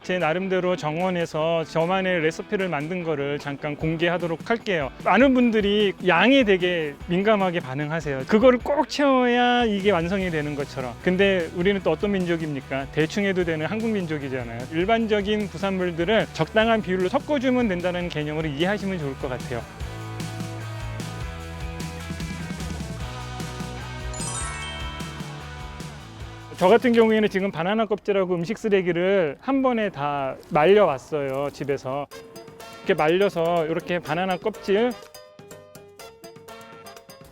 제 나름대로 정원에서 저만의 레시피를 만든 거를 잠깐 공개하도록 할게요. 많은 분들이 양에 되게 민감하게 반응하세요. 그거를 꼭 채워야 이게 완성이 되는 것처럼. 근데 우리는 또 어떤 민족입니까? 대충 해도 되는 한국 민족이잖아요. 일반적인 부산물들을 적당한 비율로 섞어주면 된다는 개념으로 이해하시면 좋을 것 같아요. 저 같은 경우에는 지금 바나나 껍질하고 음식 쓰레기를 한 번에 다 말려 왔어요. 집에서 이렇게 말려서 이렇게 바나나 껍질,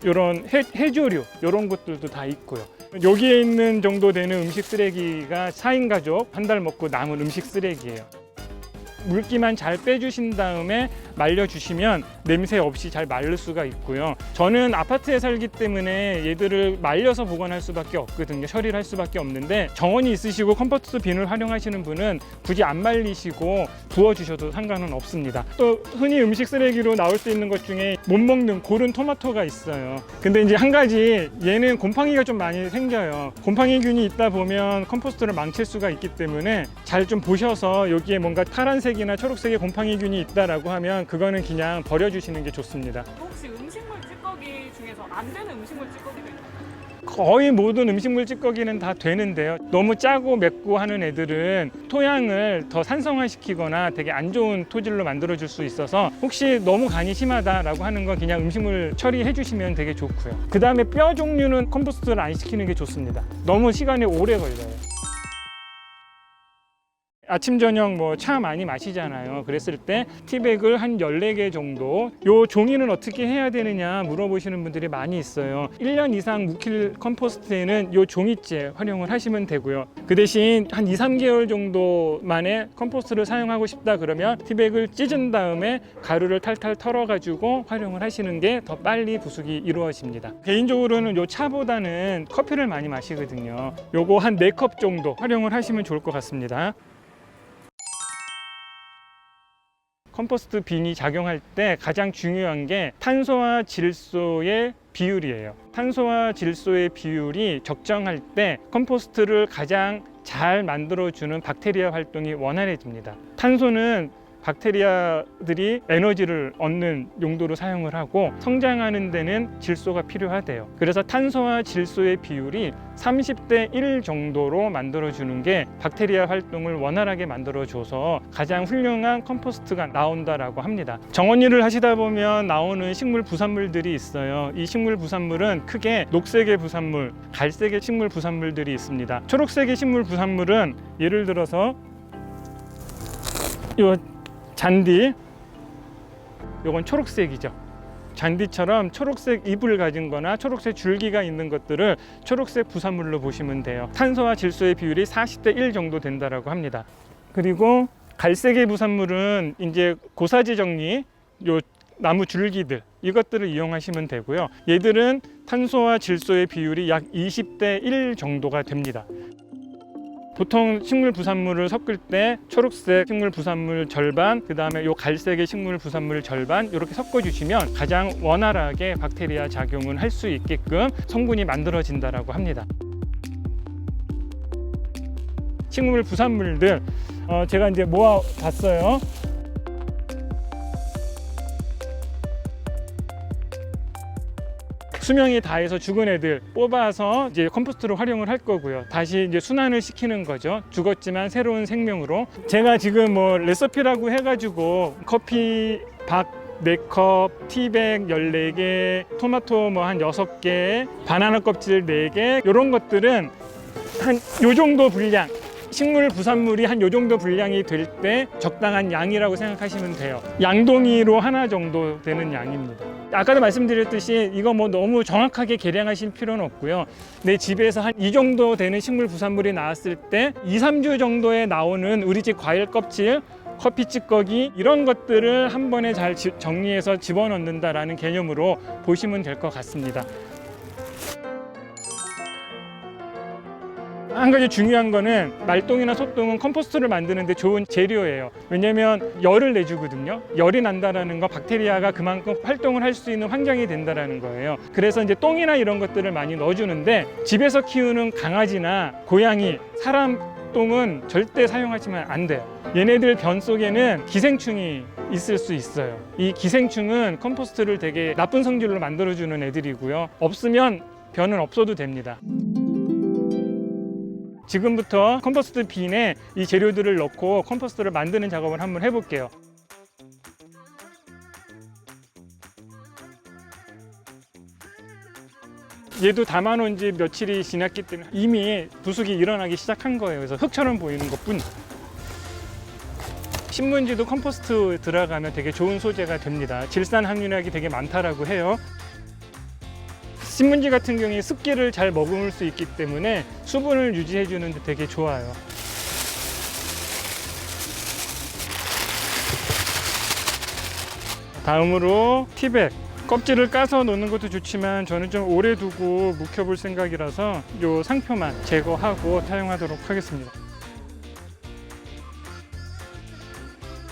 이런 해조류 이런 것들도 다 있고요. 여기에 있는 정도 되는 음식 쓰레기가 4인 가족 한 달 먹고 남은 음식 쓰레기예요. 물기만 잘 빼주신 다음에 말려주시면 냄새 없이 잘 마를 수가 있고요. 저는 아파트에 살기 때문에 얘들을 말려서 보관할 수밖에 없거든요. 처리를 할 수밖에 없는데 정원이 있으시고 컴포스트 빈을 활용하시는 분은 굳이 안 말리시고 부어주셔도 상관은 없습니다. 또 흔히 음식 쓰레기로 나올 수 있는 것 중에 못 먹는 고른 토마토가 있어요. 근데 이제 한 가지 얘는 곰팡이가 좀 많이 생겨요. 곰팡이균이 있다 보면 컴포스트를 망칠 수가 있기 때문에 잘 좀 보셔서 여기에 뭔가 파란색이나 초록색의 곰팡이균이 있다라고 하면 그거는 그냥 버려주시는 게 좋습니다. 혹시 음식물 찌꺼기 중에서 안 되는 음식물 찌꺼기도 있나요? 거의 모든 음식물 찌꺼기는 다 되는데요. 너무 짜고 맵고 하는 애들은 토양을 더 산성화시키거나 되게 안 좋은 토질로 만들어줄 수 있어서 혹시 너무 간이 심하다라고 하는 건 그냥 음식물 처리해 주시면 되게 좋고요. 그 다음에 뼈 종류는 컴포스트를 안 시키는 게 좋습니다. 너무 시간이 오래 걸려요. 아침 저녁 뭐 차 많이 마시잖아요. 그랬을 때 티백을 한 14개 정도, 요 종이는 어떻게 해야 되느냐 물어보시는 분들이 많이 있어요. 1년 이상 묵힐 컴포스트에는 요 종이째 활용을 하시면 되고요. 그 대신 한 2, 3개월 정도 만에 컴포스트를 사용하고 싶다 그러면 티백을 찢은 다음에 가루를 탈탈 털어 가지고 활용을 하시는 게 더 빨리 부숙이 이루어집니다. 개인적으로는 요 차보다는 커피를 많이 마시거든요. 요거 한 4컵 정도 활용을 하시면 좋을 것 같습니다. 컴포스트 빈이 작용할 때 가장 중요한 게 탄소와 질소의 비율이에요. 탄소와 질소의 비율이 적정할 때 컴포스트를 가장 잘 만들어주는 박테리아 활동이 원활해집니다. 탄소는 박테리아들이 에너지를 얻는 용도로 사용을 하고 성장하는 데는 질소가 필요하대요. 그래서 탄소와 질소의 비율이 30대 1 정도로 만들어주는 게 박테리아 활동을 원활하게 만들어줘서 가장 훌륭한 컴포스트가 나온다라고 합니다. 정원 일을 하시다 보면 나오는 식물 부산물들이 있어요. 이 식물 부산물은 크게 녹색의 부산물, 갈색의 식물 부산물들이 있습니다. 초록색의 식물 부산물은 예를 들어서 이 잔디, 요건 초록색이죠. 잔디처럼 초록색 잎을 가진 거나 초록색 줄기가 있는 것들을 초록색 부산물로 보시면 돼요. 탄소와 질소의 비율이 40대 1 정도 된다라고 합니다. 그리고 갈색의 부산물은 이제 고사지 정리, 요 나무 줄기들, 이것들을 이용하시면 되고요. 얘들은 탄소와 질소의 비율이 약 20대 1 정도가 됩니다. 보통 식물 부산물을 섞을 때 초록색 식물 부산물 절반, 그 다음에 요 갈색의 식물 부산물 절반 이렇게 섞어주시면 가장 원활하게 박테리아 작용을 할 수 있게끔 성분이 만들어진다라고 합니다. 식물 부산물들 제가 이제 모아봤어요. 수명이 다해서 죽은 애들 뽑아서 이제 컴포스트로 활용을 할 거고요. 다시 이제 순환을 시키는 거죠. 죽었지만 새로운 생명으로. 제가 지금 뭐 레시피라고 해가지고 커피 박 4컵, 티백 14개, 토마토 뭐 한 6개, 바나나 껍질 4개 이런 것들은 한 요 정도 분량, 식물 부산물이 한 요 정도 분량이 될 때 적당한 양이라고 생각하시면 돼요. 양동이로 하나 정도 되는 양입니다. 아까도 말씀드렸듯이 이거 뭐 너무 정확하게 계량하실 필요는 없고요. 내 집에서 한 이 정도 되는 식물 부산물이 나왔을 때 2, 3주 정도에 나오는 우리 집 과일 껍질, 커피 찌꺼기 이런 것들을 한 번에 잘 정리해서 집어넣는다라는 개념으로 보시면 될 것 같습니다. 한 가지 중요한 거는 말똥이나 소똥은 컴포스트를 만드는 데 좋은 재료예요. 왜냐면 열을 내주거든요. 열이 난다라는 거 박테리아가 그만큼 활동을 할 수 있는 환경이 된다라는 거예요. 그래서 이제 똥이나 이런 것들을 많이 넣어주는데 집에서 키우는 강아지나 고양이, 사람 똥은 절대 사용하시면 안 돼요. 얘네들 변 속에는 기생충이 있을 수 있어요. 이 기생충은 컴포스트를 되게 나쁜 성질로 만들어주는 애들이고요. 없으면 변은 없어도 됩니다. 지금부터 컴포스트 빈에 이 재료들을 넣고 컴포스트를 만드는 작업을 한번 해볼게요. 얘도 담아놓은 지 며칠이 지났기 때문에 이미 부숙이 일어나기 시작한 거예요. 그래서 흙처럼 보이는 것뿐. 신문지도 컴포스트 들어가면 되게 좋은 소재가 됩니다. 질산 함유량이 되게 많다라고 해요. 신문지 같은 경우에 습기를 잘 머금을 수 있기 때문에 수분을 유지해 주는데 되게 좋아요. 다음으로 티백. 껍질을 까서 넣는 것도 좋지만 저는 좀 오래 두고 묵혀볼 생각이라서 이 상표만 제거하고 사용하도록 하겠습니다.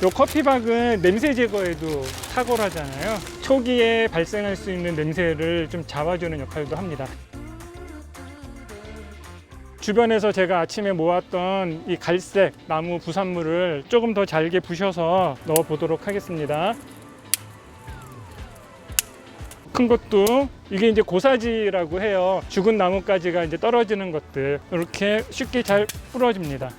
이 커피박은 냄새 제거에도 탁월하잖아요. 초기에 발생할 수 있는 냄새를 좀 잡아주는 역할도 합니다. 주변에서 제가 아침에 모았던 이 갈색 나무 부산물을 조금 더 잘게 부셔서 넣어 보도록 하겠습니다. 큰 것도 이게 이제 고사지라고 해요. 죽은 나뭇가지가 이제 떨어지는 것들 이렇게 쉽게 잘 부러집니다.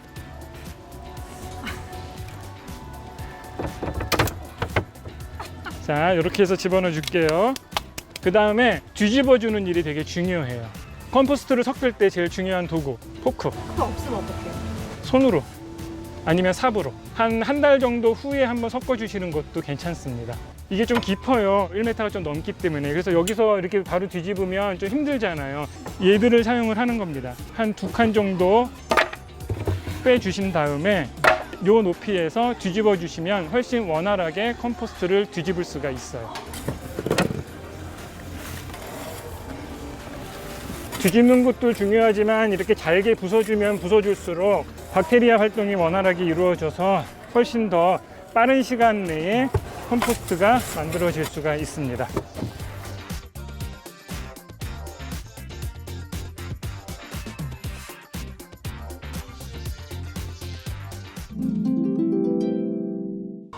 자, 이렇게 해서 집어넣어 줄게요. 그 다음에 뒤집어 주는 일이 되게 중요해요. 컴포스트를 섞을 때 제일 중요한 도구, 포크. 그거 없으면 어떡해요? 손으로 아니면 삽으로 한 달 정도 후에 한번 섞어 주시는 것도 괜찮습니다. 이게 좀 깊어요. 1m가 좀 넘기 때문에. 그래서 여기서 이렇게 바로 뒤집으면 좀 힘들잖아요. 얘들을 사용을 하는 겁니다. 한 2칸 정도 빼주신 다음에 이 높이에서 뒤집어 주시면 훨씬 원활하게 컴포스트를 뒤집을 수가 있어요. 뒤집는 것도 중요하지만 이렇게 잘게 부숴주면 부숴줄수록 박테리아 활동이 원활하게 이루어져서 훨씬 더 빠른 시간 내에 컴포스트가 만들어질 수가 있습니다.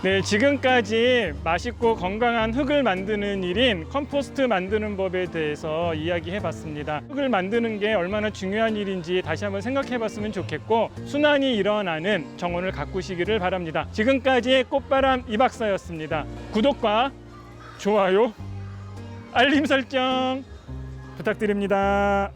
네, 지금까지 맛있고 건강한 흙을 만드는 일인 컴포스트 만드는 법에 대해서 이야기해 봤습니다. 흙을 만드는 게 얼마나 중요한 일인지 다시 한번 생각해 봤으면 좋겠고 순환이 일어나는 정원을 가꾸시기를 바랍니다. 지금까지 꽃바람 이박사였습니다. 구독과 좋아요, 알림 설정 부탁드립니다.